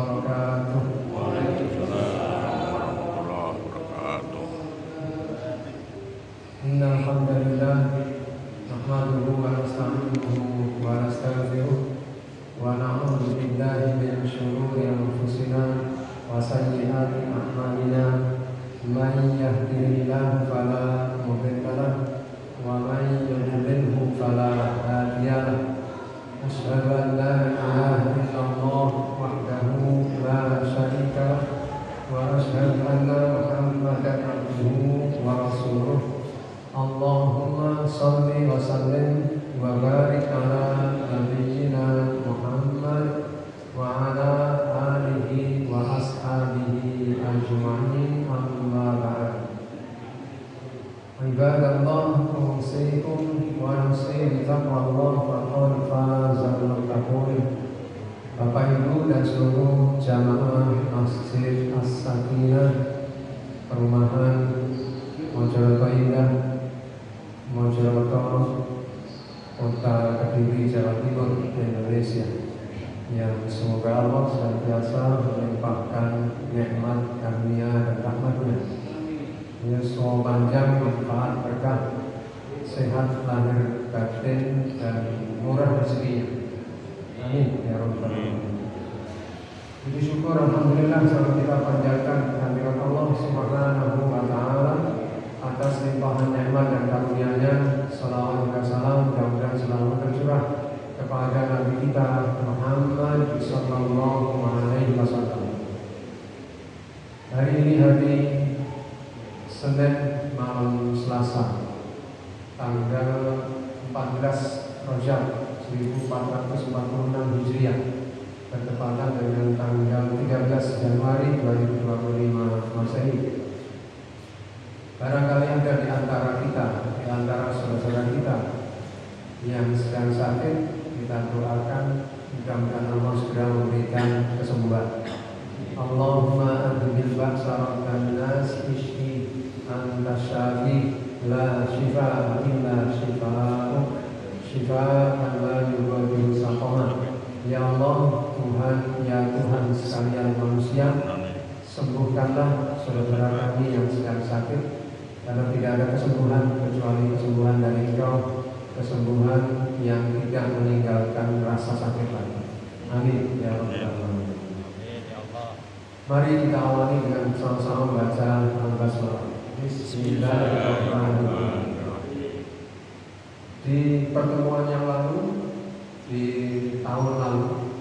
wabarakatuh. Waalaikumsalam warahmatullahi wabarakatuh. Innal hamdalillah nahmaduhu wa nasta'inuhu wa nastaghfiruh wa na'udzu billahi min shururi anfusina wa sayyiati a'malina. Man yahdihillahu fala mudilla lahu wa man yudlilhu fala hadiya lahu. Asyhadu an la ilaha illallah wahdahu la syarika lahu wa asyhadu anna Muhammadan abduhu wa rasuluh. Allahumma shalli wa sallim wa barik ala nabiyyina Muhammad wa ala alihi wa ashabihi ajma'in, amma ba'd. Ibadallah, usikum wa nusih bitaqwallah faqad fazal muttaqun. Bapak Ibu dan seluruh jamaah Masjid As-Sakinah Perumahan Mojokerto Indah, Mojokerto, Kota Kediri, Jawa Timur, Indonesia, yang semoga Allah senantiasa melimpahkan nikmat, karunia dan rahmat-Nya. Yuswa panjang, manfaat, berkah, sehat lahir batin dan murah rezeki. Amin ya rabbal alamin. Puji syukur alhamdulillah selalu kita panjatkan kehadirat Allah Subhanahu wa taala atas limpahan nikmat dan karunia-Nya. Salawat dan salam mudah-mudahan selalu tercurah kepada Nabi kita Muhammad sallallahu alaihi wasallam. Hari ini hari Senin malam Selasa, tanggal 14 Rajab 1446 Hijriah, bertepatan dengan tanggal 13 Januari 2025 Masehi. Barangkali ada di antara kita, di antara saudara-saudara kita yang sedang sakit, kita doakan mudah-mudahan Allah segera memberikan kesembuhan. Allahumma adbil ba'sa rabban nas ishfi anta syafi la shifaa illa shifaa'uk shifaan la yughadiru saqama. Ya Allah, Tuhan, ya Tuhan sekalian manusia, sembuhkanlah saudara kami yang sedang sakit, karena tidak ada kesembuhan kecuali kesembuhan dari Engkau, kesembuhan yang tidak meninggalkan rasa sakit lagi. Amin ya rabbal alamin. Mari kita awali dengan sama-sama baca Al-Basmalah. Bismillahirrahmanirrahim. Di pertemuan yang lalu, di tahun lalu,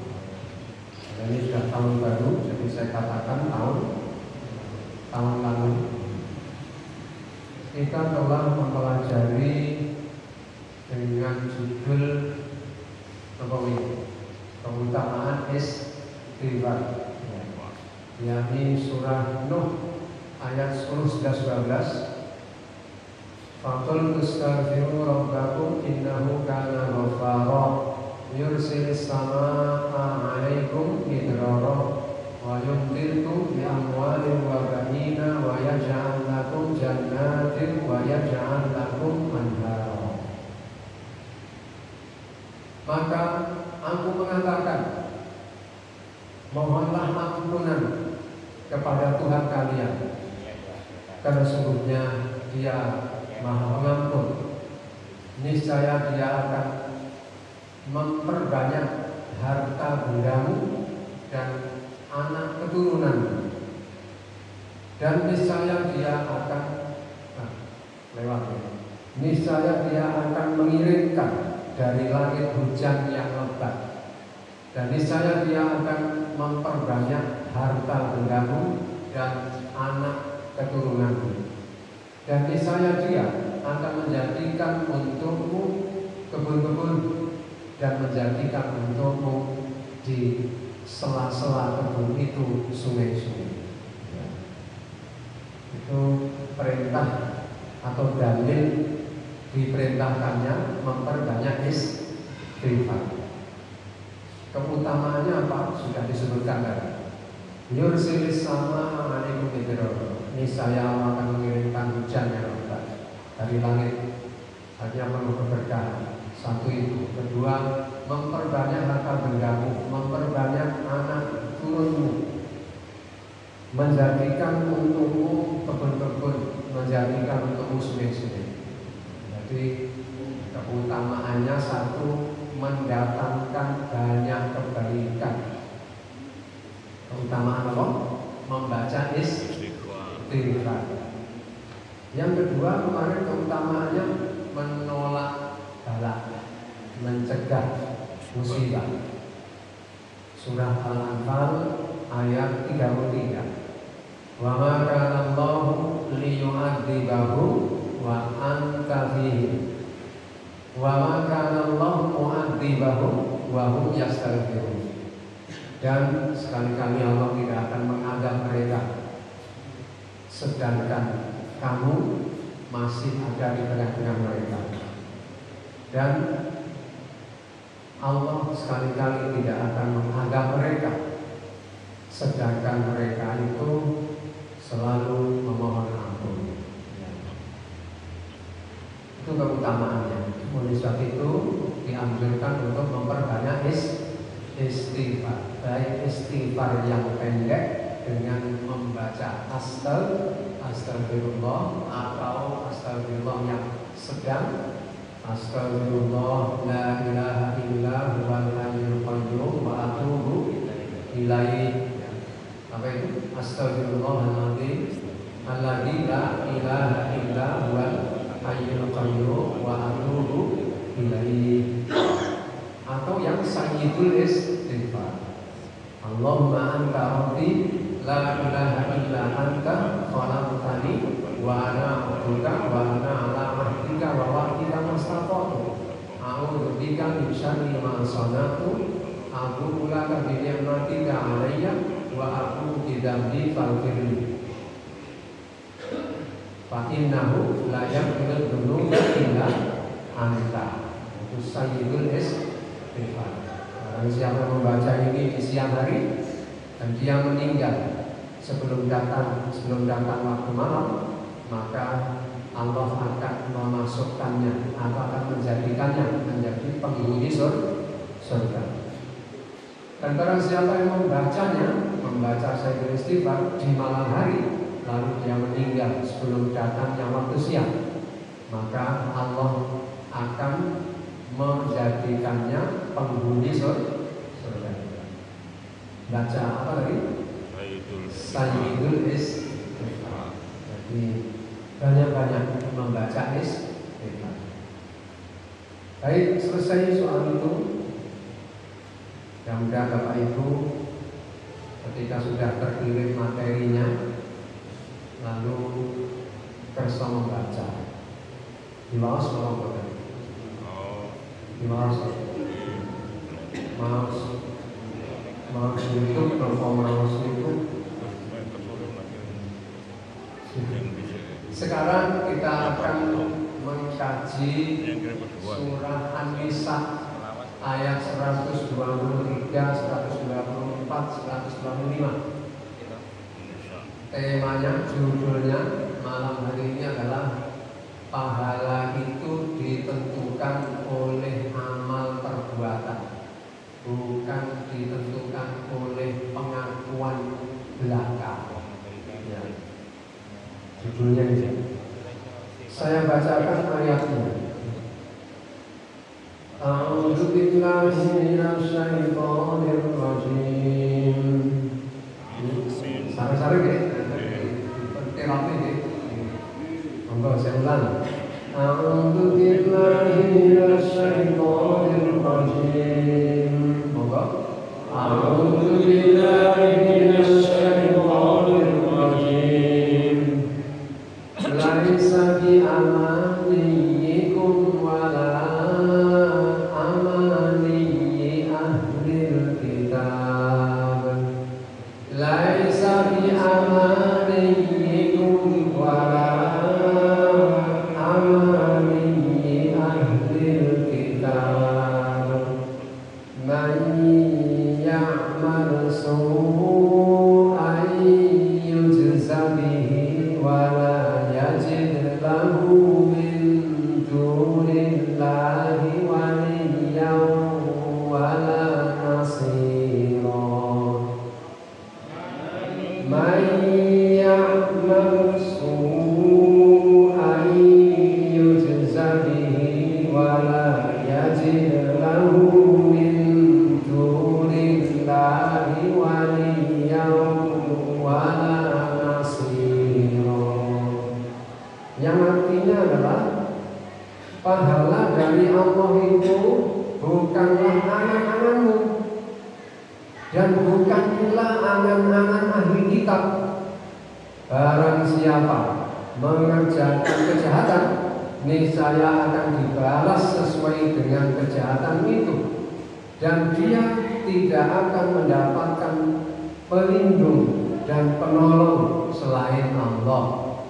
ini sudah tahun baru, jadi saya katakan tahun lalu, kita telah mempelajari dengan judul keutamaan istighfar, yakni surah Nuh ayat 10, 11, 12. Faqul tastaghfiru rabbakum innahu kana ghaffara yursilis samaa'a 'alaikum midrara wa yumdidkum bi amwalin wa banina wa yaj'al lakum jannatin wa yaj'al lakum anhara. Maka aku mengatakan, mohonlah ampunan kepada Tuhan kalian, karena sungguhnya Dia Maha Pengampun. Niscaya Dia akan memperbanyak harta bendamu dan anak keturunanmu, dan niscaya Dia akan niscaya Dia akan mengirimkan dari langit hujan yang lebat, dan niscaya Dia akan memperbanyak harta bendamu dan anak keturunanmu, dan niscaya Dia akan menjadikan untukmu kebun-kebun dan menjadikan untukmu di sela-sela kebun itu sungai-sungai. Itu perintah atau dalil diperintahkannya memperbanyak istighfar. Keutamaannya apa? Sudah disebutkan tadi. Yursilis sama alaikum midrara. Niscaya Allah akan mengirimkan hujan yang lebat dari langit. Hanya perlu keberkahan. Satu itu. Kedua, memperbanyak harta bendamu, memperbanyak anak turunmu, menjadikan untukmu kebun-kebun, menjadikan untukmu sungai-sungai. Jadi keutamaannya satu, mendatangkan banyak kebaikan. Keutamaan apa? Membaca istighfar. Yang kedua kemarin keutamaannya menolak bala, mencegah musibah. Surah Al-Anfal ayat 33. Wa ma kana Allahu liyu'adzibahu wa anta fihim wa ma kana Allahu mu'adzibahu wa hum yastaghfirun. Dan sekali-kali Allah tidak akan mengadab mereka sedangkan kamu masih ada di tengah-tengah mereka. Dan Allah sekali-kali tidak akan mengadab mereka sedangkan mereka itu selalu memohon ampun. Itu keutamaannya. Oleh sebab itu dianjurkan untuk memperbanyak istighfar. Baik istighfar yang pendek dengan membaca astagfirullah atau astagfirullah yang sedang. Astagfirullah la ilaha illa huwal hayyul qayyum wa atubu ilaihi. Apa itu? Astagfirullahaladzim alladzi la ilaha illa huwal hayyul qayyum wa atubu ilaihi. Atau yang sayyidul istighfar. Allahumma anta rabbi la ilaha illa anta khalaqtani wa ana 'abduka wa ana 'ala ahdika wa wa'dika mastata'tu. A'udzu bika min syarri ma sana'tu. A'udzu laka bi ni'matika 'alayya wa a'udzu bi dzambi faghfirli. Fa innahu la yaghfiru dzunuba illa anta. Itu sayyidul istighfar. Barang siapa membaca ini di siang hari dan dia meninggal sebelum datang waktu malam, maka Allah akan memasukkannya atau akan menjadikannya menjadi penghuni surga. Dan barang siapa yang membaca sayyidul istighfar di malam hari, lalu dia meninggal sebelum datangnya waktu siang, maka Allah akan menjadikannya penghuni surga. Baca apa tadi? Sayyidul istighfar. Jadi banyak-banyak membaca istighfar. Baik, selesai soal itu. Mudah-mudahan Bapak Ibu ketika sudah terkirim materinya lalu kersa membaca. Di mouse mau di mouse YouTube atau mouse itu. Sekarang kita akan mengkaji surah An-Nisa ayat 123, 124, 125. Temanya, judulnya malam hari ini adalah pahala itu ditentukan oleh amal perbuatan, bukan ditentukan oleh pengakuan belaka. Ya. Judulnya ini. Saya bacakan ayatnya. A'udzu billahi minasyaitonir rajim. Sare-sare nggih. Terapi nggih. Monggo saya ulang. A'udzu billahi minasyaitonir rajim. Monggo. A'udzu billahi minasyaitonir rajim. Laisa bi amaniyikum wala amaniyi ahlil kitab. Laisa bi amaniyikum wala amaniyi ahlil kitab. Man ya'mal su'an yujza bihi wala yajid lahu min dunillahi waliyyan wala nasira. Man dari Allah itu bukanlah angan-anganmu dan bukan pula angan-angan ahli kitab. Barang siapa mengerjakan kejahatan, niscaya akan dibalas sesuai dengan kejahatan itu, dan dia tidak akan mendapatkan pelindung dan penolong selain Allah.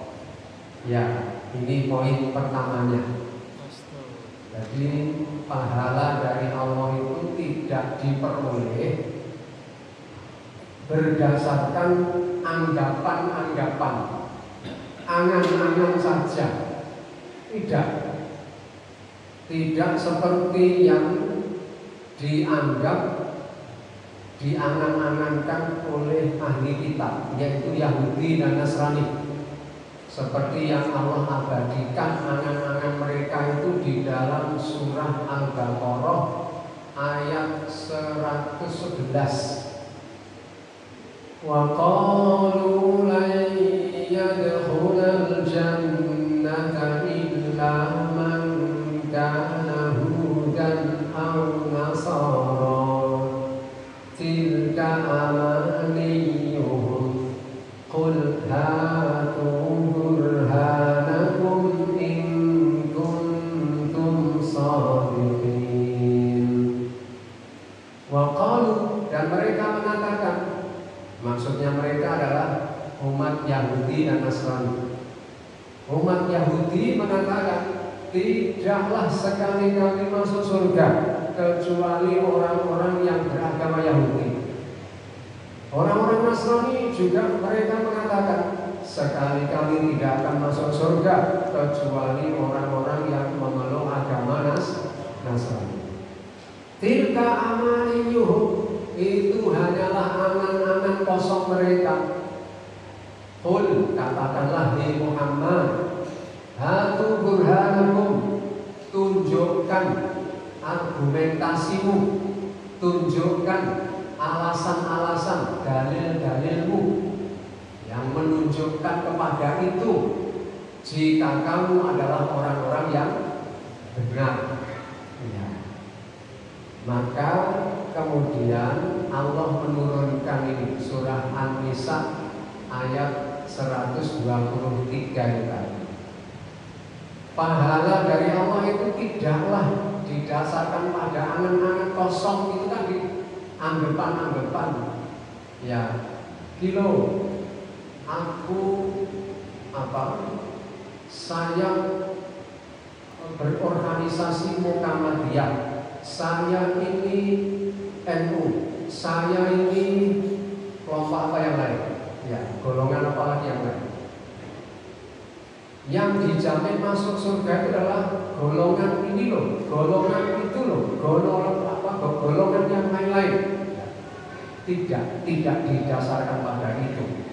Ya, ini poin pertamanya. Jadi pahala dari Allah itu tidak diperoleh berdasarkan anggapan-anggapan, angan-angan saja. Tidak seperti yang dianggap, diangan-angankan oleh ahli kitab, yaitu Yahudi dan Nasrani. Seperti yang Allah abadikan angan-angan mereka itu di dalam surah Al-Baqarah ayat 111. Wa qalu lan yadkhulal jannata illa man kana hudan aw nasara tilka amaniyuhum qul hatu burhanakum in kuntum shadiqin. Wa qalu, dan mereka mengatakan, maksudnya mereka adalah umat Yahudi dan Nasrani. Umat Yahudi mengatakan, tidaklah sekali-kali masuk surga kecuali orang-orang yang beragama Yahudi. Orang-orang Nasrani juga mereka mengatakan, sekali-kali tidak akan masuk surga kecuali orang-orang yang memeluk agama Nasrani. Tilka amaniyuhum, itu hanyalah angan-angan kosong mereka. Qul, katakanlah hai Muhammad, hatu burhanakum, tunjukkan argumentasimu, tunjukkan alasan-alasan, dalil-dalilmu yang menunjukkan kepada itu jika kamu adalah orang-orang yang benar. Ya. Maka kemudian Allah menurunkan ini surah An-Nisa ayat 123 tadi. Pahala dari Allah itu tidaklah didasarkan pada angan-angan kosong itu tadi, anggapan-anggapan. Ya, saya berorganisasi Muhammadiyah, saya ini NU, saya ini kelompok apa yang lain, ya, golongan apa lagi yang lain. Yang dijamin masuk surga itu adalah golongan ini loh, golongan itu loh, golongan yang lain-lain. Tidak didasarkan pada itu,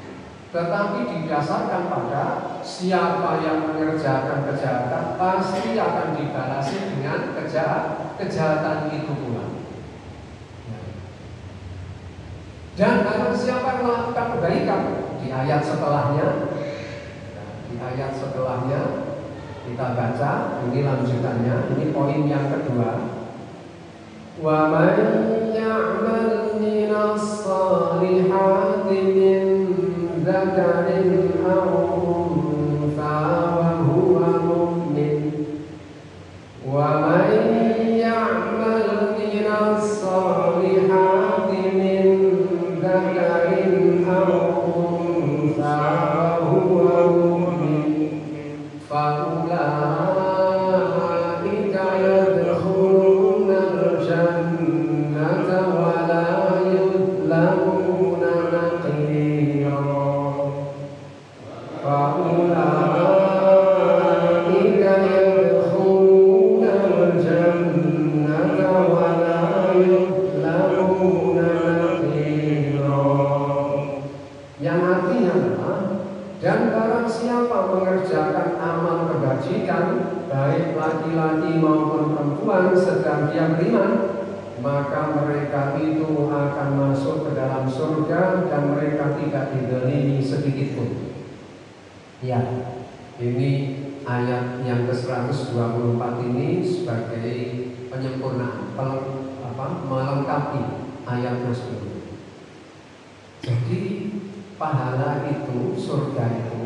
tetapi didasarkan pada siapa yang mengerjakan kejahatan pasti akan dibalasi dengan kejahatan itu pula. Dan barang siapa yang melakukan kebaikan, di ayat setelahnya kita baca, ini lanjutannya, ini poin yang kedua. Wa man ya'mal minas salihati min dzakarin aw untha wa huwa mu'min, wa man ya'mal minas salihati min dzakarin aw untha wa huwa mu'min faulaika yadkhuluna al-jannata wa la yudlamuna naqira. Faulaika yadkhuluna al-jannata wa la yudlamuna naqira. Yang artinya adalah, dan barang siapa mengerjakan amal kebajikan, baik laki-laki maupun perempuan, sedang dia beriman, maka mereka itu akan masuk ke dalam surga dan mereka tidak dizalimi sedikit pun. Ya, ini ayat yang ke-124 ini sebagai penyempurnaan, melengkapi ayat tersebut. Jadi pahala itu, surga itu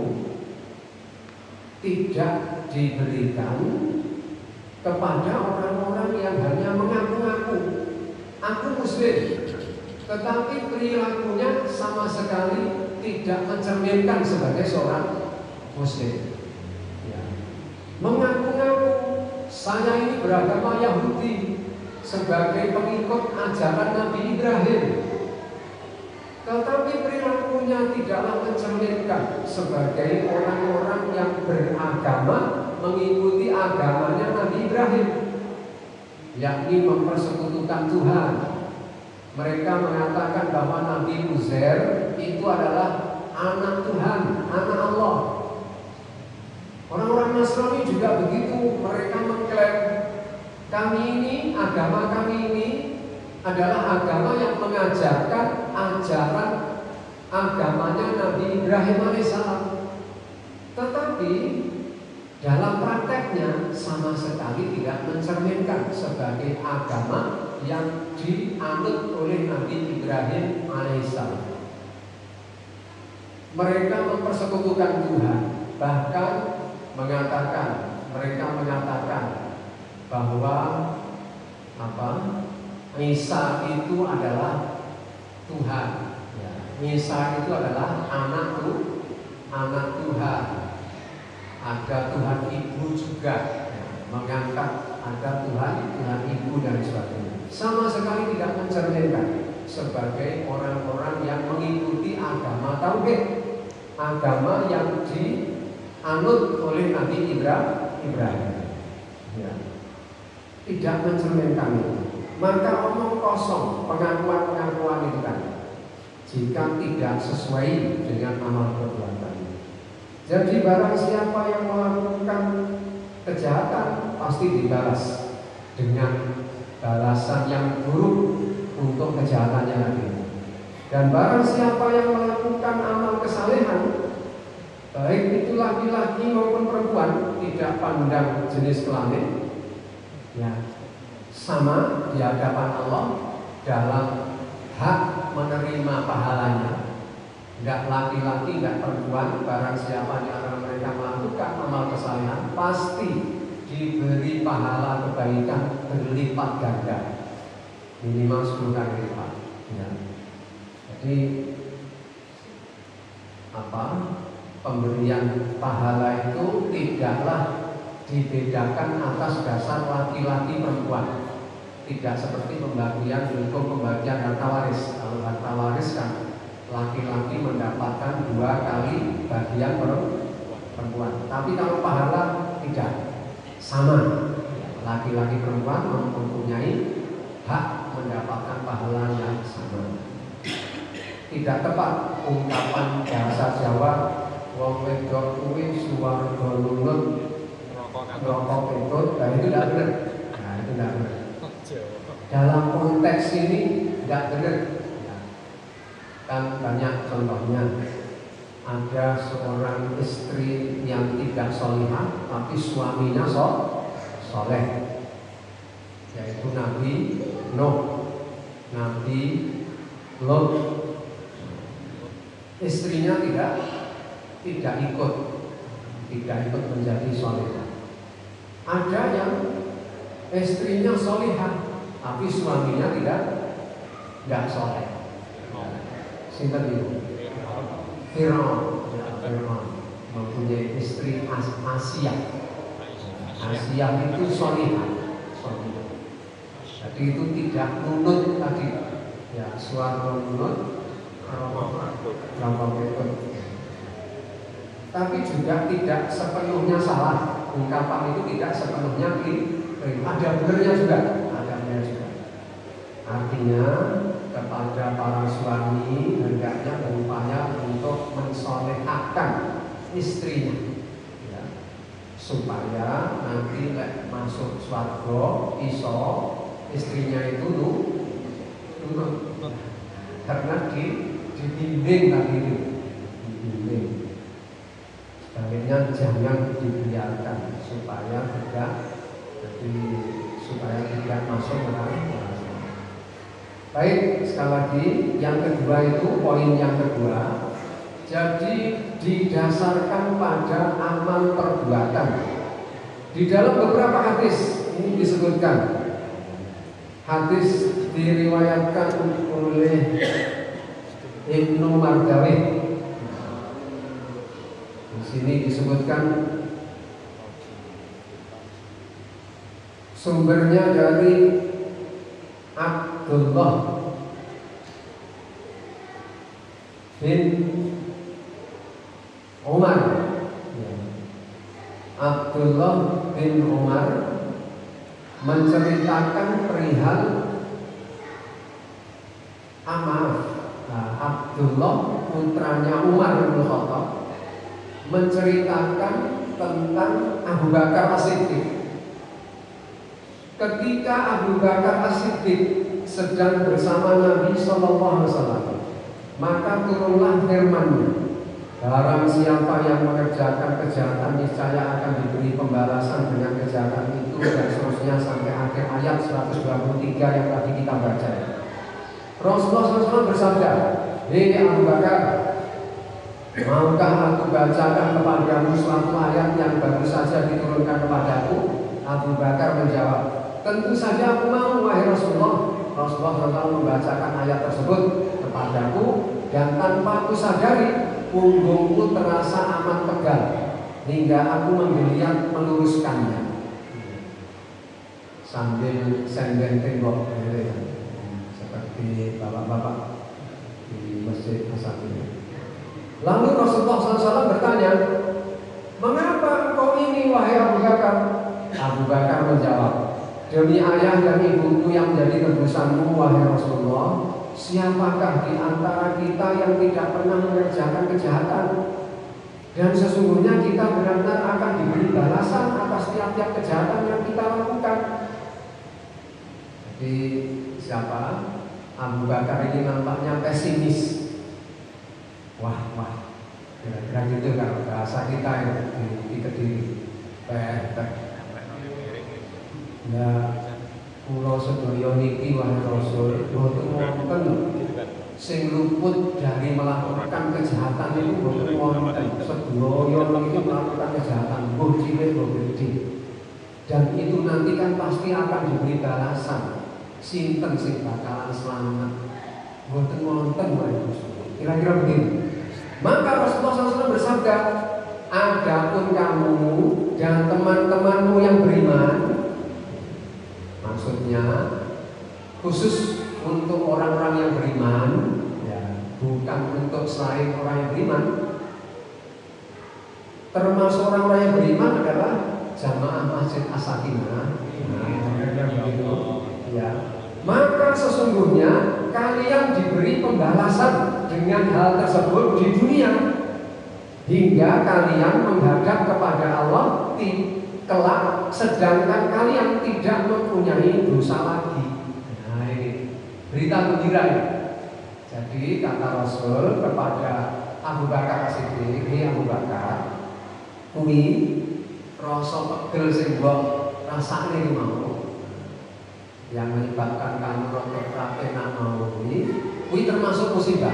tidak diberikan kepada orang-orang yang hanya mengaku-ngaku aku muslim, tetapi perilakunya sama sekali tidak mencerminkan sebagai seorang muslim. Ya. Mengaku-ngaku saya ini beragama Yahudi sebagai pengikut ajaran Nabi Ibrahim, tetapi perilakunya tidaklah mencerminkan sebagai orang-orang yang beragama mengikuti agamanya Nabi Ibrahim, yakni mempersekutukan Tuhan. Mereka mengatakan bahwa Nabi Uzair itu adalah anak Tuhan, anak Allah. Orang-orang Nasrani juga begitu. Mereka mengklaim kami ini, agama kami ini adalah agama yang mengajarkan ajaran agamanya Nabi Ibrahim alaihissalam. Tetapi dalam prakteknya sama sekali tidak mencerminkan sebagai agama yang dianut oleh Nabi Ibrahim alaihissalam. Mereka mempersekutukan Tuhan, bahkan mereka mengatakan bahwa Isa itu adalah Tuhan. Ya, Isa itu adalah anak Tuhan. Ada Tuhan Ibu juga, ya, mengangkat ada Tuhan Ibu dan sebagainya. Sama sekali tidak mencerminkan sebagai orang-orang yang mengikuti agama tauhid, agama yang dianut oleh Nabi Ibrahim. Ya. Tidak mencerminkan itu. Maka omong kosong pengakuan-pengakuan itu kan, jika tidak sesuai dengan amal perbuatan. Jadi barang siapa yang melakukan kejahatan pasti dibalas dengan balasan yang buruk untuk kejahatannya lagi. Dan barang siapa yang melakukan amal kesalehan, baik itu laki-laki maupun perempuan, tidak pandang jenis kelamin, ya, sama di hadapan Allah dalam hak menerima pahalanya. Tidak laki-laki, tidak perempuan, barang siapa di antara mereka melakukan amal kesalehan pasti diberi pahala kebaikan berlipat ganda, minimal 10 kali lipat. Ya. Jadi pemberian pahala itu tidaklah dibedakan atas dasar laki-laki perempuan. Tidak seperti pembagian harta waris. Kalau harta waris kan laki-laki mendapatkan 2 kali bagian perempuan. Tapi kalau pahala tidak, sama. Laki-laki perempuan mempunyai hak mendapatkan pahala yang sama. Tidak tepat ungkapan bahasa Jawa wong wedok kuwi suwarga lunut rokok ketut, itu tidak benar. Nah, itu tidak benar. Dalam konteks ini tidak benar. Kan banyak contohnya. Ada seorang istri yang tidak solihah, tapi suaminya soleh, yaitu Nabi Nuh, Nabi Lot. Istrinya tidak ikut menjadi solihah. Ada yang istrinya solihah, tapi suaminya tidak soleh. Sinten itu? Firaun mempunyai istri Asia. Asia itu solihah. Jadi itu tidak nunut tadi. Ya, suara nunut, rokok ketut. Tapi juga tidak sepenuhnya salah. Ungkapan itu tidak sepenuhnya ada benarnya juga. Artinya kepada para suami hendaknya berupaya untuk mensolehkan istrinya, ya, supaya nanti masuk swarga iso istrinya itu nurut, karena dibimbing tadi itu, dibimbing. Sebaliknya jangan dibiarkan supaya tidak masuk ke dalam. Baik, sekali lagi yang kedua itu poin yang kedua. Jadi didasarkan pada amal perbuatan. Di dalam beberapa hadis ini disebutkan. Hadis diriwayatkan oleh Ibnu Mardawih. Di sini disebutkan sumbernya dari Abdullah bin Umar. Abdullah bin Umar menceritakan perihal Abdullah putranya Umar bin Khattab menceritakan tentang Abu Bakar As-Siddiq. Ketika Abu Bakar As-Siddiq sedang bersama Nabi SAW, maka turunlah firman-Nya, barang siapa yang mengerjakan kejahatan niscaya akan diberi pembalasan dengan kejahatan itu, dan seterusnya sampai akhir ayat 123 yang tadi kita baca. Rasulullah SAW bersabda, "Hei Abu Bakar, maukah aku bacakan kepadamu suatu ayat yang baru saja diturunkan kepadaku?" Abu Bakar menjawab, "Tentu saja aku mau, wahai Rasulullah." Rasulullah SAW membacakan ayat tersebut kepadaku, dan tanpa aku sadari punggungku terasa amat pegal hingga aku menggeliat meluruskannya sambil senden tembok, seperti bapak-bapak di masjid Asy-Syafi'iyah. Lalu Rasulullah SAW bertanya, "Mengapa engkau ini, wahai Abu Bakar?" Abu Bakar menjawab, "Demi ayah dan ibuku yang menjadi tebusanmu, wahai Rasulullah, siapakah di antara kita yang tidak pernah mengerjakan kejahatan? Dan sesungguhnya kita benar-benar akan diberi balasan atas tiap-tiap kejahatan yang kita lakukan." Jadi siapa? Abu Bakar ini nampaknya pesimis. Wah, kira-kira gitu kalau bahasa kita di Kediri. Ya, pulau sedaya niki wahai Rasul, mboten wonten sing luput dari melakukan kejahatan itu, mboten wonten. Sedaya niki melakukan kejahatan, mbuh cilik mbuh gedhe. Dan itu nanti kan pasti akan diberi balasan. Sinten sing bakalan selamat? Mboten wonten wahai Rasul. Kira-kira begini. Maka Rasulullah SAW bersabda, "Adapun kamu dan teman-temanmu yang beriman," maksudnya khusus untuk orang-orang yang beriman, ya, bukan untuk selain orang yang beriman. Termasuk orang-orang yang beriman adalah jamaah Masjid As-Sakinah. Ya. Maka sesungguhnya kalian diberi pembalasan dengan hal tersebut di dunia, hingga kalian menghadap kepada Allah kelak, sedangkan kalian tidak mempunyai dosa lagi. Nah, ini berita gembira ya. Jadi kata Rasul kepada Abu Bakar As-Siddiq, "Hei Abu Bakar, kuwi rasa pegel sing mbok rasane mau, yang menyebabkan kamu rotok enak mau kuwi termasuk musibah.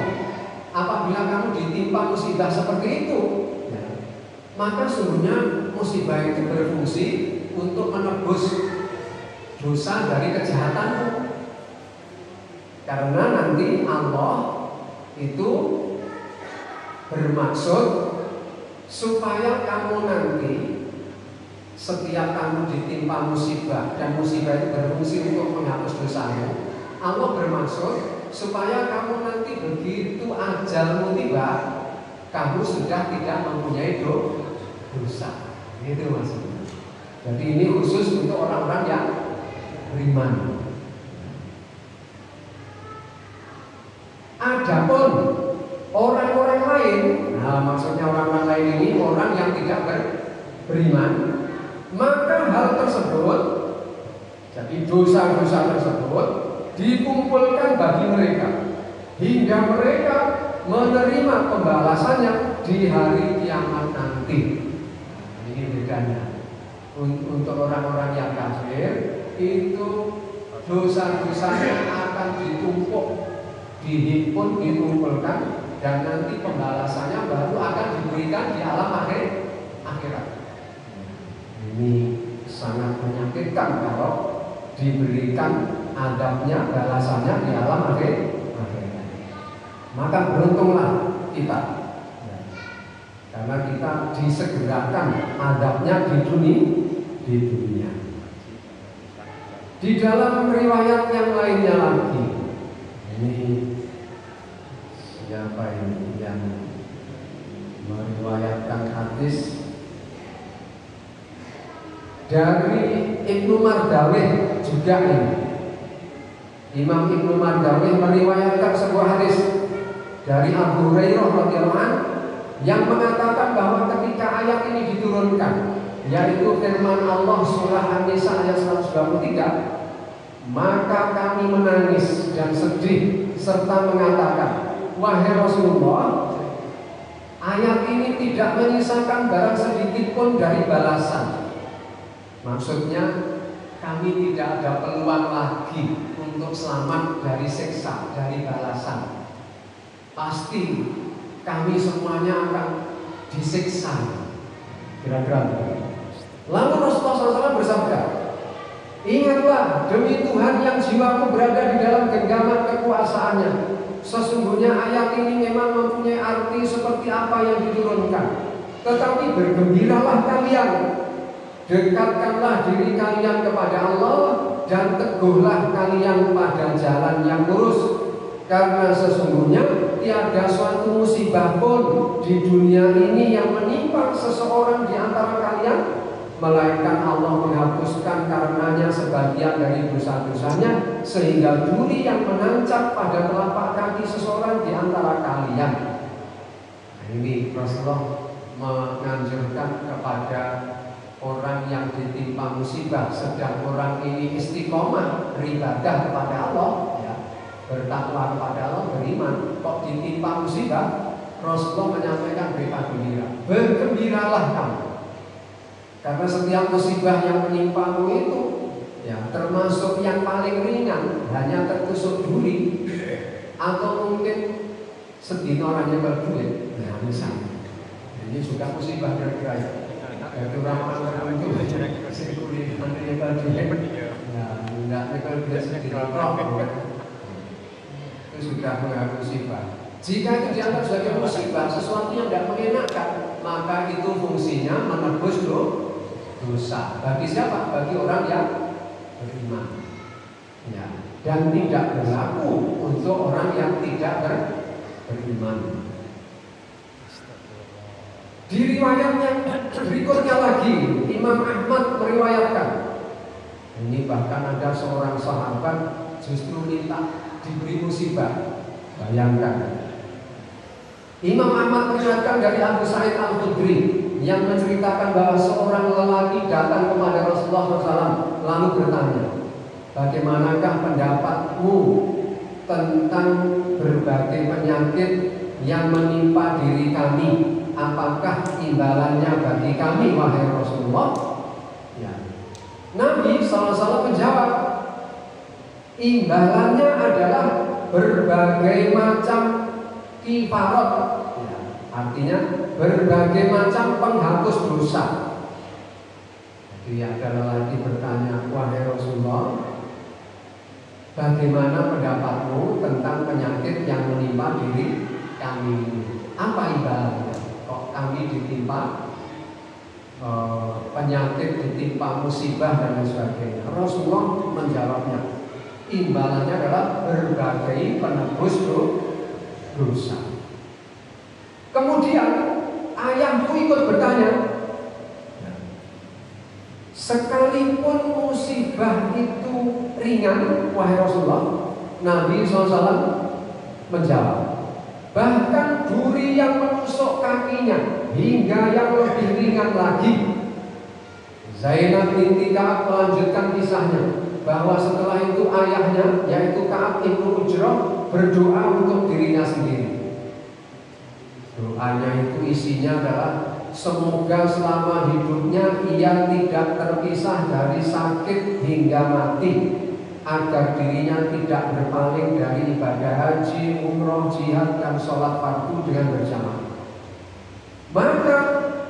Apabila kamu ditimpa musibah seperti itu, ya, maka sungguhnya musibah itu berfungsi untuk menebus dosa dari kejahatanmu. Karena nanti Allah itu bermaksud supaya kamu nanti setiap kamu ditimpa musibah, dan musibah itu berfungsi untuk menghapus dosamu, Allah bermaksud supaya kamu nanti begitu ajalmu tiba, kamu sudah tidak mempunyai dosa. Itu maksudnya. Jadi ini khusus untuk orang-orang yang beriman. Adapun orang-orang lain, nah maksudnya orang-orang lain ini orang yang tidak beriman, maka hal tersebut, jadi dosa-dosa tersebut dikumpulkan bagi mereka hingga mereka menerima pembalasannya di hari kiamat nanti. bedanya. Untuk orang-orang yang kafir itu dosa-dosanya akan ditumpuk, dihimpun, dikumpulkan, dan nanti pembalasannya baru akan diberikan di alam akhirat. Ini sangat menyakitkan kalau diberikan adabnya, balasannya di alam akhirat. Maka beruntunglah kita, karena kita disegerakan adabnya di dunia. Di dalam riwayat yang lainnya lagi, ini siapa ini yang meriwayatkan hadis dari Ibnu Mardawih juga ini. Imam Ibnu Mardawih meriwayatkan sebuah hadis dari Abu Hurairah radhiyallahu anhu yang mengatakan bahwa ketika ayat ini diturunkan, yaitu firman Allah surah An-Nisa ayat 123, maka kami menangis dan sedih serta mengatakan, wahai Rasulullah, ayat ini tidak menyisakan barang sedikit pun dari balasan. Maksudnya kami tidak ada peluang lagi untuk selamat dari siksa, dari balasan. Pasti kami semuanya akan disiksa. Kira-kira. Lalu Rasulullah SAW bersabda, ingatlah demi Tuhan yang jiwaku berada di dalam genggaman kekuasaannya. Sesungguhnya ayat ini memang mempunyai arti seperti apa yang diturunkan. Tetapi bergembiralah kalian, dekatkanlah diri kalian kepada Allah, dan teguhlah kalian pada jalan yang lurus. Karena sesungguhnya tiada suatu musibah pun di dunia ini yang menimpa seseorang di antara kalian, melainkan Allah menghapuskan karenanya sebagian dari dosa-dosanya, sehingga duri yang menancap pada telapak kaki seseorang di antara kalian. Nah, ini Rasulullah menganjurkan kepada orang yang ditimpa musibah, sedang orang ini istiqomah beribadah kepada Allah, ya, bertakwa kepada Allah, beriman, kok ditimpa musibah, Rasulullah menyampaikan berita gembira, bergembiralah kamu, karena setiap musibah yang menimpamu itu, ya, termasuk yang paling ringan, hanya tertusuk duri, atau mungkin sedino hanya berduit, nah misalnya, ini juga musibah kira-kira ya. Itu ramah tertentu, sirkulit nanti nyekel duit, nah enggak nyekel duit sedikit itu sudah mengalami musibah. Jika itu dianggap sebagai musibah, sesuatu yang tidak mengenakan, maka itu fungsinya menebus dosa. Bagi siapa? Bagi orang yang beriman, ya. Dan tidak berlaku untuk orang yang tidak beriman. Di riwayat yang berikutnya lagi, Imam Ahmad meriwayatkan, ini bahkan ada seorang sahabat justru minta diberi musibah. Bayangkan, Imam Ahmad meriwayatkan dari Abu Sa'id Al-Khudri yang menceritakan bahwa seorang lelaki datang kepada Rasulullah SAW lalu bertanya, bagaimanakah pendapatmu tentang berbagai penyakit yang menimpa diri kami? Apakah imbalannya bagi kami, wahai Rasulullah? Ya. Nabi SAW menjawab, imbalannya adalah berbagai macam kifarat, ya, artinya berbagai macam penghapus dosa. Jadi ada lelaki bertanya, wahai Rasulullah, bagaimana pendapatmu tentang penyakit yang menimpa diri kami? Apa imbalannya? Kok kami ditimpa penyakit, ditimpa musibah dan lain sebagainya? Rasulullah menjawabnya, imbalannya adalah berbagai penebus dosa. Kemudian ayahku ikut bertanya, sekalipun musibah itu ringan, wahai Rasulullah, Nabi SAW menjawab, bahkan duri yang menusuk kakinya hingga yang lebih ringan lagi. Zainab binti Ka'ab melanjutkan kisahnya bahwa setelah itu ayahnya, yaitu Ka'ab ibnu Ujrah, berdoa untuk dirinya sendiri. Doanya itu isinya adalah, semoga selama hidupnya ia tidak terpisah dari sakit hingga mati, agar dirinya tidak berpaling dari ibadah haji, umroh, jihad, dan sholat fardu dengan berjamaah. Maka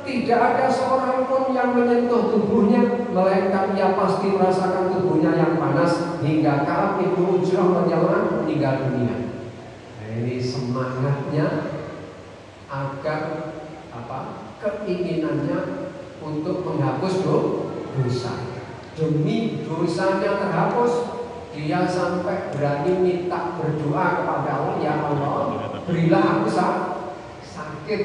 tidak ada seorang pun yang menyentuh tubuhnya, melainkan ia pasti merasakan tubuhnya yang panas hingga Ka'ab bin Ujrah radhiyallahu meninggal dunia. Nah, ini semangatnya agar keinginannya untuk menghapus dosa. Demi dosanya terhapus, dia sampai berani minta berdoa kepada Allah, ya Allah, berilah aku sakit.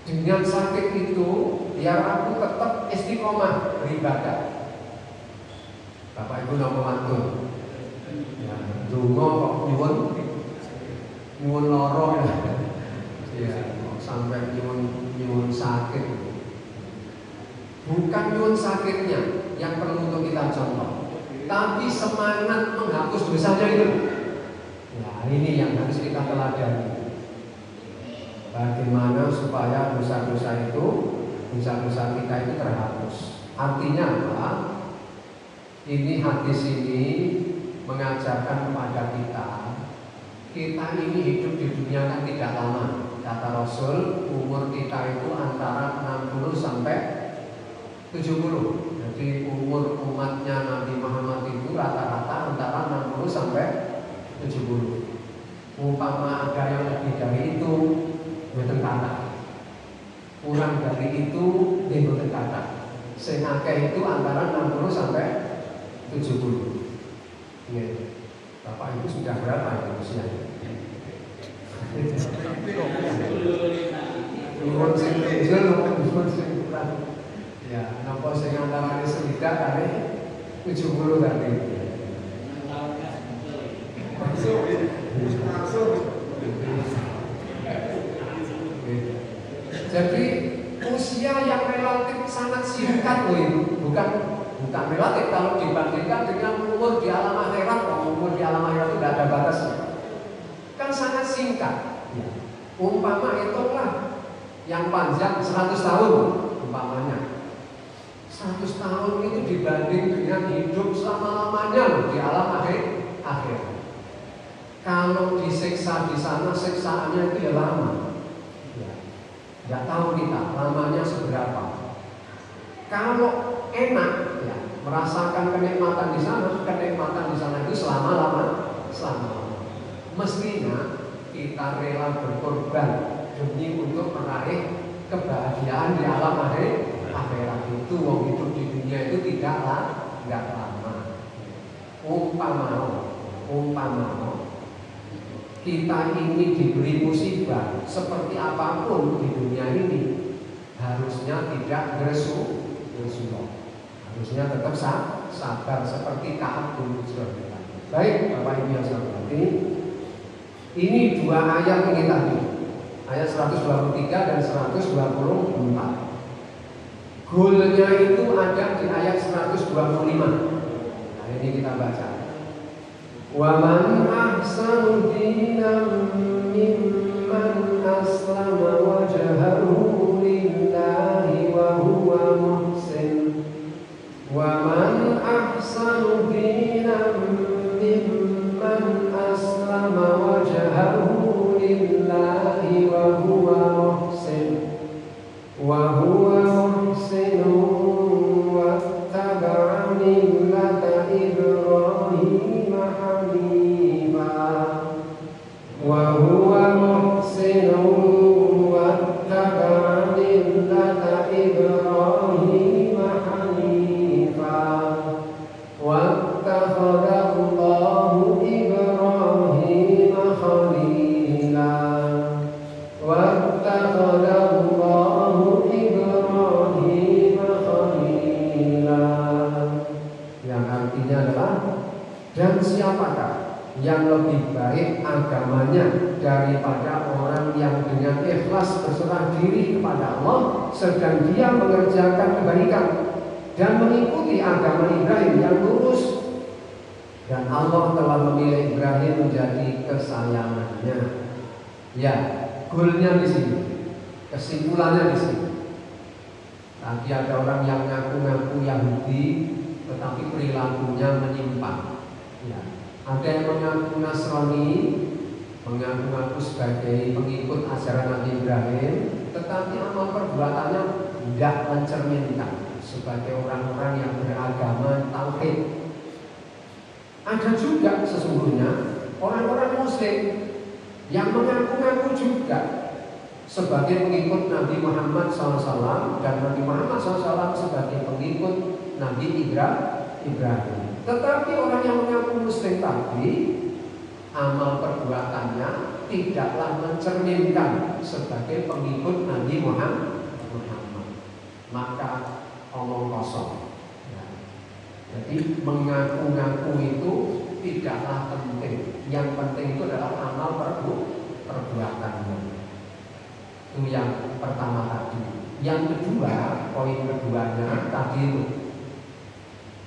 Dengan sakit itu, biar aku tetap istiqomah beribadah. Bapak Ibu nopo mantun, ya, dungo kok nyuwun loro ya, sampai nyuwun sakit. Bukan nyuwun sakitnya yang perlu untuk kita contoh, tapi semangat menghapus dosanya itu. Ya, ini yang harus kita teladani. Bagaimana supaya dosa-dosa kita itu terhapus. Artinya apa? Ini hadis ini mengajarkan kepada kita ini hidup di dunia kan tidak lama. Kata Rasul, umur kita itu antara 60 sampai 70. Jadi umur umatnya Nabi Muhammad itu rata-rata antara 60 sampai 70. Umpama ada yang lebih dari itu, boten kathah. Kurang dari itu, boten kathah. Sing akeh itu antara 60 sampai 70. Ya. Bapak Ibu sudah berapa ya usianya? Nyuwun sing kecil nopo nyuwun sing kurang. Ya, nopo sing antara sekitar kali 70 tadi. Jadi usia yang relatif sangat singkat loh itu, bukan relatif kalau dibandingkan dengan umur di alam akhirat. Umur di alam akhirat itu tidak ada batasnya, kan sangat singkat. Umpama hitunglah yang panjang 100 tahun umpamanya. 100 tahun itu dibanding dengan hidup selama-lamanya di alam akhirat. Kalau disiksa di sana, siksaannya itu ya lama. Tidak tahu kita lamanya seberapa. Kalau enak, ya, merasakan kenikmatan di sana itu selama-lama. Mestinya kita rela berkorban demi untuk meraih kebahagiaan di alam akhirat itu. Wong hidup di dunia itu tidak lama. Umpama kita ini diberi musibah seperti apapun di dunia ini, harusnya tidak bersuah. Harusnya tetap sabar seperti Ka'ab bin Ujrah. Baik, Bapak Ibu yang saya hormati, ini dua ayat ini tadi, ayat 123 dan 124. Goalnya itu ada di ayat 125. Nah, ini kita baca. Wa man ahsanu dinan mimman aslama wajhahu lillahi wa huwa muhsin. Wa man ahsanu dinan mimman aslama wajhahu lillahi wa huwa muhsin. Wa huwa muhsinun wattaba'a millata Ibrahim wa huwa muhsinun wattaba'a millata Ibrahim hanifa wattakhadha Allahu Ibrahim khalila wattakhadha Allahu Ibrahim khalila, yang artinya adalah, dan siapakah yang lebih baik agamanya daripada orang yang dengan ikhlas berserah diri kepada Allah sedang dia mengerjakan kebaikan dan mengikuti agama Ibrahim yang lurus, dan Allah telah memilih Ibrahim menjadi kesayangannya. Ya, goalnya di sini. Kesimpulannya di sini. Tadi ada orang yang ngaku-ngaku Yahudi, tetapi perilakunya menyimpang. Ya. Ada yang mengaku Nasrani, mengaku-ngaku sebagai pengikut ajaran Nabi Ibrahim, tetapi amal perbuatannya tidak mencerminkan sebagai orang-orang yang beragama tauhid. Ada juga sesungguhnya orang-orang Muslim yang mengaku-ngaku juga sebagai pengikut Nabi Muhammad SAW, dan Nabi Muhammad SAW sebagai pengikut Nabi Ibrahim. Tetapi orang yang mengaku Muslim tadi, amal perbuatannya tidaklah mencerminkan sebagai pengikut Nabi Muhammad. Maka omong kosong. Jadi mengaku-ngaku itu tidaklah penting. Yang penting itu adalah amal perbuatannya. Itu yang pertama tadi. Yang kedua, poin keduanya tadi itu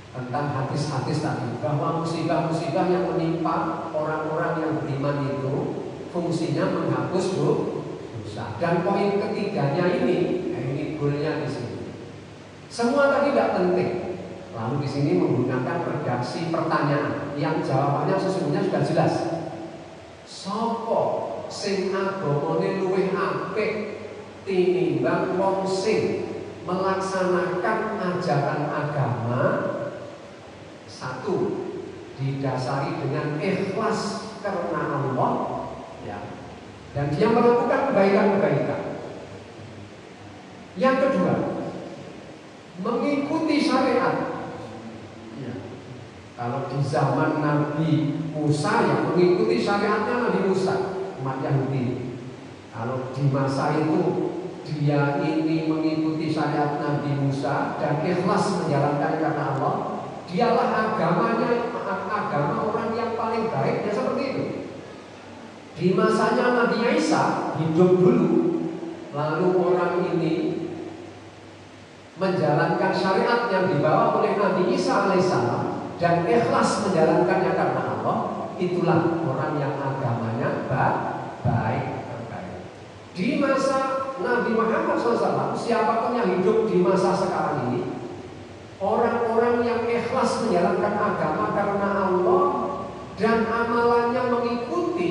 tentang hadis-hadis tadi, bahwa musibah-musibah yang menimpa orang-orang yang beriman itu fungsinya menghapus dosa. Dan poin ketiganya ini goalnya di sini. Semua tadi tidak penting. Lalu di sini menggunakan redaksi pertanyaan yang jawabannya sesungguhnya sudah jelas. Sopo sing agamane luwih apik tinimbang wong sing melaksanakan ajaran agama? Satu, didasari dengan ikhlas karena Allah, ya, dan dia melakukan kebaikan-kebaikan. Yang kedua, mengikuti syariat. Kalau di zaman Nabi Musa, ya mengikuti syariatnya Nabi Musa, umat Yahudi. Kalau di masa itu dia ini mengikuti syariat Nabi Musa dan ikhlas menjalankan karena Allah, dialah agama orang yang paling baik, ya seperti itu. Di masanya Nabi Isa hidup dulu, lalu orang ini menjalankan syariat yang dibawa oleh Nabi Isa alaihissalam dan ikhlas menjalankannya karena Allah, itulah orang yang agamanya baik. Di masa Nabi Muhammad SAW, siapapun yang hidup di masa sekarang ini, orang-orang yang ikhlas menjalankan agama karena Allah dan amalannya mengikuti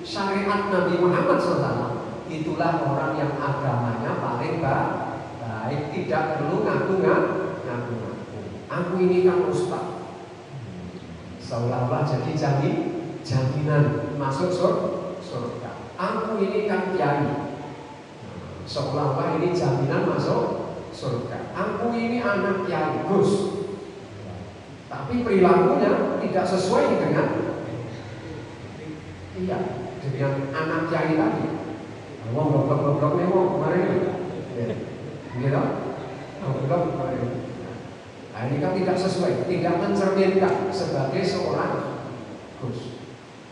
syariat Nabi Muhammad SAW, itulah orang yang agamanya paling baik. Tidak perlu ngaku-ngaku. Aku ini kan ustaz, seolah-olah jadi jaminan masuk surga. Aku ini kan kiai, seolah-olah ini jaminan masuk surga. Aku ini anak kiai Gus, tapi perilakunya tidak sesuai dengan anak kiai tadi. Wong goblok-goblok nih wong kemarin, gitu, goblok kemarin. Nah, ini kan tidak sesuai, tidak mencerminkan sebagai seorang Gus.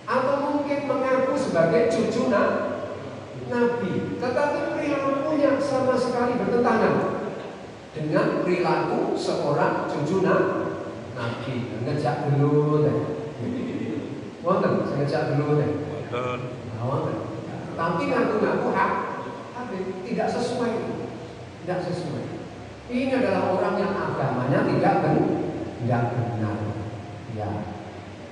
Atau mungkin mengaku sebagai cucu Nabi, tetapi perilakunya sama sekali bertentangan dengan perilaku seorang cucu Nabi. Ngejak dulu deh. Wonten, ngejak dulu deh. Wonten. Tapi ngaku-ngaku tidak sesuai. Tidak sesuai. Ini adalah orang yang agamanya tidak benar. Ya.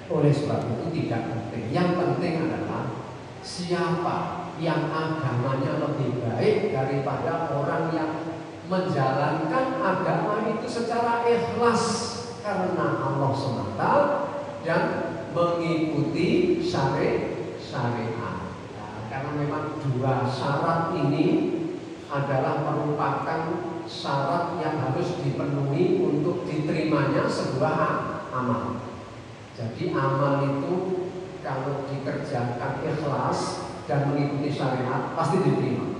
Oleh sebab itu tidak penting. Yang penting adalah siapa yang agamanya lebih baik daripada orang yang menjalankan agama itu secara ikhlas karena Allah semata dan mengikuti syariat. Nah, karena memang dua syarat ini adalah merupakan syarat yang harus dipenuhi untuk diterimanya sebuah amal. Jadi amal itu kalau dikerjakan ikhlas dan mengikuti syariat pasti diterima.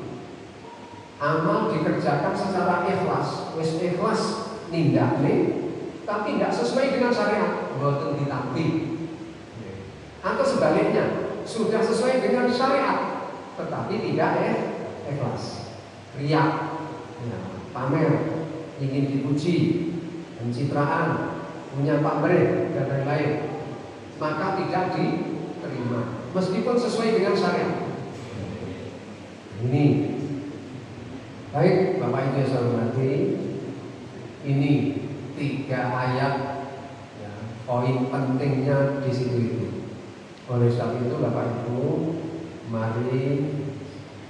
Amal dikerjakan secara ikhlas, wis ikhlas nindak nih, tapi tidak sesuai dengan syariat, boten ditampi. Atau sebaliknya, sudah sesuai dengan syariat, tetapi tidak ikhlas. Riya, pamer, ingin dipuji, pencitraan, punya pamrih dan lain-lain, maka tidak diterima meskipun sesuai dengan syariat. Ini Baik, Bapak Ibu yang saya hormati, ini 3 ayat ya, poin pentingnya di situ itu. Oleh sebab itu Bapak Ibu, mari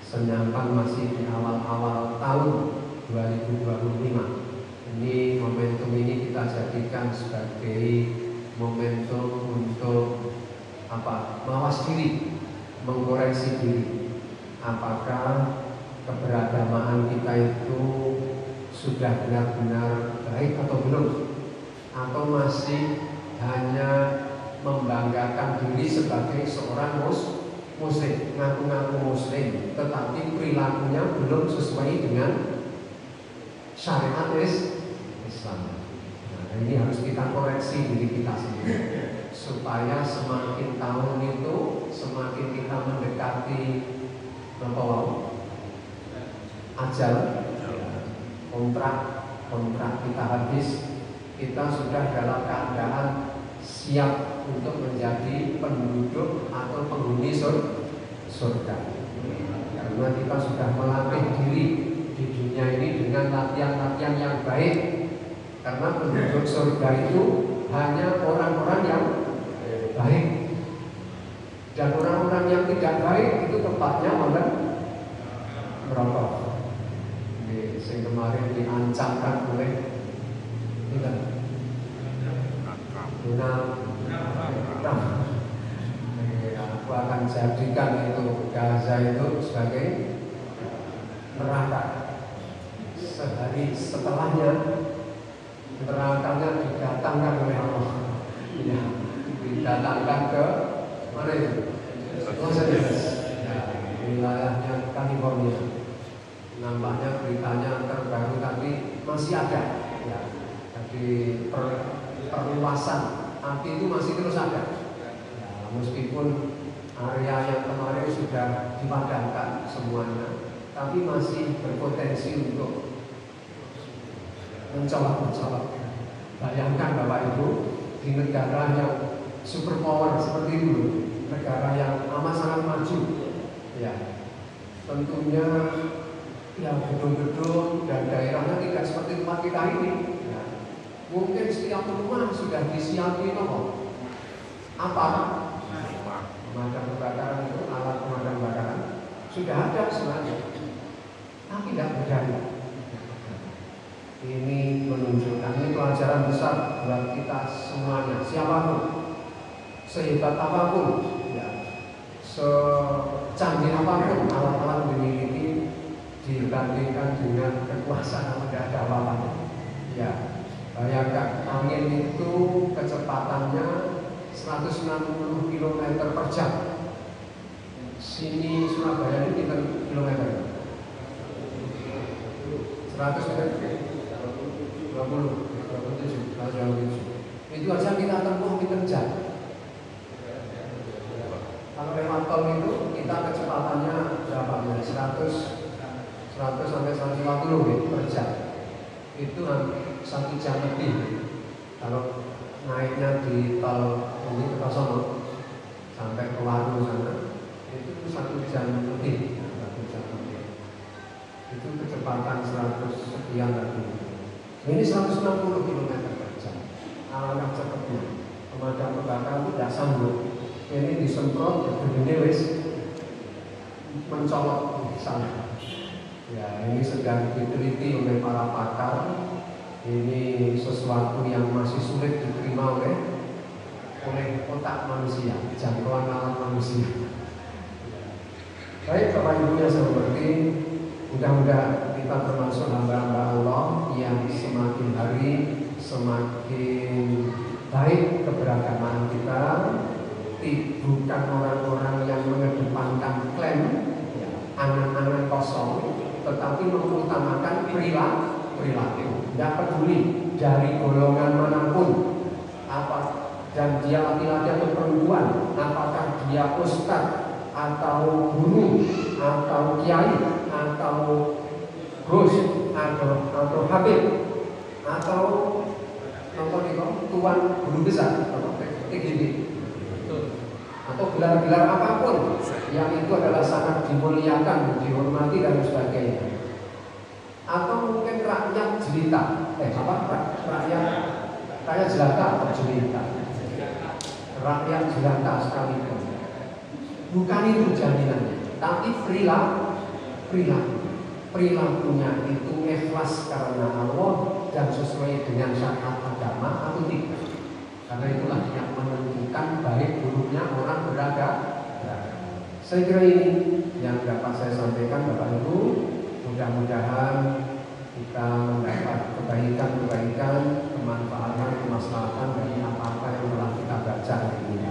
senyapkan masih di awal-awal tahun 2025. Ini momentum ini kita jadikan sebagai momentum untuk mawas diri, mengkoreksi diri. Apakah keberagaman kita itu sudah benar-benar baik atau belum? Atau masih hanya membanggakan diri sebagai seorang muslim, ngaku-ngaku muslim, tetapi perilakunya belum sesuai dengan syariat Islam. Nah, ini harus kita koreksi diri kita sendiri supaya semakin tahun itu semakin kita mendekati ajal, kontrak kita habis, kita sudah dalam keadaan siap untuk menjadi penduduk atau penghuni surga. Karena kita sudah melatih diri di dunia ini dengan latihan-latihan yang baik. Karena penduduk surga itu hanya orang-orang yang baik, dan orang-orang yang tidak baik itu tempatnya merokok. Yang kemarin diancamkan oleh Donald Trump. Aku akan jadikan itu Gaza itu sebagai neraka. Sehari setelahnya nerakanya didatangkan oleh Allah. Ya, didatangkan ke mana itu? Los Angeles, ya, wilayahnya California. Nampaknya beritanya terbaru tapi masih ada. Ya, jadi perluasan api itu masih terus ada. Ya, meskipun area yang kemarin sudah dipadamkan semuanya, tapi masih berpotensi untuk mencolok-mencolok. Bayangkan Bapak Ibu, di negara yang superpower seperti itu, negara yang amat sangat maju, ya tentunya ya gedung-gedung dan daerahnya tidak seperti tempat kita ini. Ya, mungkin setiap rumah sudah disiapin apa? Pemadam kebakaran itu, alat pemadam kebakaran sudah ada semuanya, tapi tidak berdaya. Ini menunjukkan, ini pelajaran besar buat kita semuanya, siapapun, sehebat apapun, ya, secanggih apapun alat-alat dimiliki dibandingkan dengan kekuasaan tidak ada apa-apa. Ya, bayangkan angin itu kecepatannya 160 km per jam. Sini Surabaya ini kita kilometer 100 27. Itu aja kita tempuh jam. Kalau lewat tol itu kita kecepatannya berapa? 100 sampai 150 per jam. Itu 1 jam lebih. Kalau naiknya di tol ini ke Pasono sampai ke Waru sana, itu 1 jam lebih. 1 jam lebih. Itu kecepatan 100 sekian tadi. Ini 160 km per jam. Alangkah cepatnya. Pemadam kebakaran itu tidak sanggup. Ini disemprot, begini wis mencolok di sana. Ya, ini sedang diteliti oleh para pakar. Ini sesuatu yang masih sulit diterima oleh otak manusia, jangkauan alam manusia. Baik Bapak Ibu yang saya hormati, mudah-mudahan kita termasuk hamba-hamba Allah yang semakin hari semakin baik keberagaman kita, bukan orang-orang yang mengedepankan klaim, angan-angan kosong, tetapi mengutamakan perilaku. Tidak peduli dari golongan manapun, dan dia laki-laki atau perempuan, apakah dia ustadz atau guru atau kiai atau gus atau habib atau tuan guru besar atau TGB atau gelar-gelar apapun yang itu adalah sangat dimuliakan, dihormati dan sebagainya. rakyat jelita. Rakyat jelata atau jelita? Rakyat jelata sekalipun. Bukan itu jaminannya, tapi perilakunya itu ikhlas karena Allah dan sesuai dengan syariat agama atau tidak. Karena itulah yang menentukan baik buruknya orang beragama. Saya kira ini yang dapat saya sampaikan Bapak Ibu. Mudah-mudahan kita mendapat kebaikan, kemanfaatan, kemaslahatan dari apa-apa yang telah kita baca hari ini.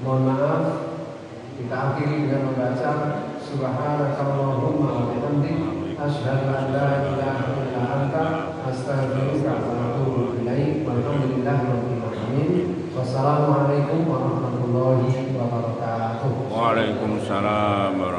Mohon maaf, kita akhiri dengan membaca Subhanakallahumma wa bihamdik asyhadu an la ilaha illa anta astaghfiruka wa atubu ilaik. Walhamdulillahi rabbil alamin. Wassalamualaikum warahmatullahi wabarakatuh. Waalaikumsalam warahmatullahi wabarakatuh.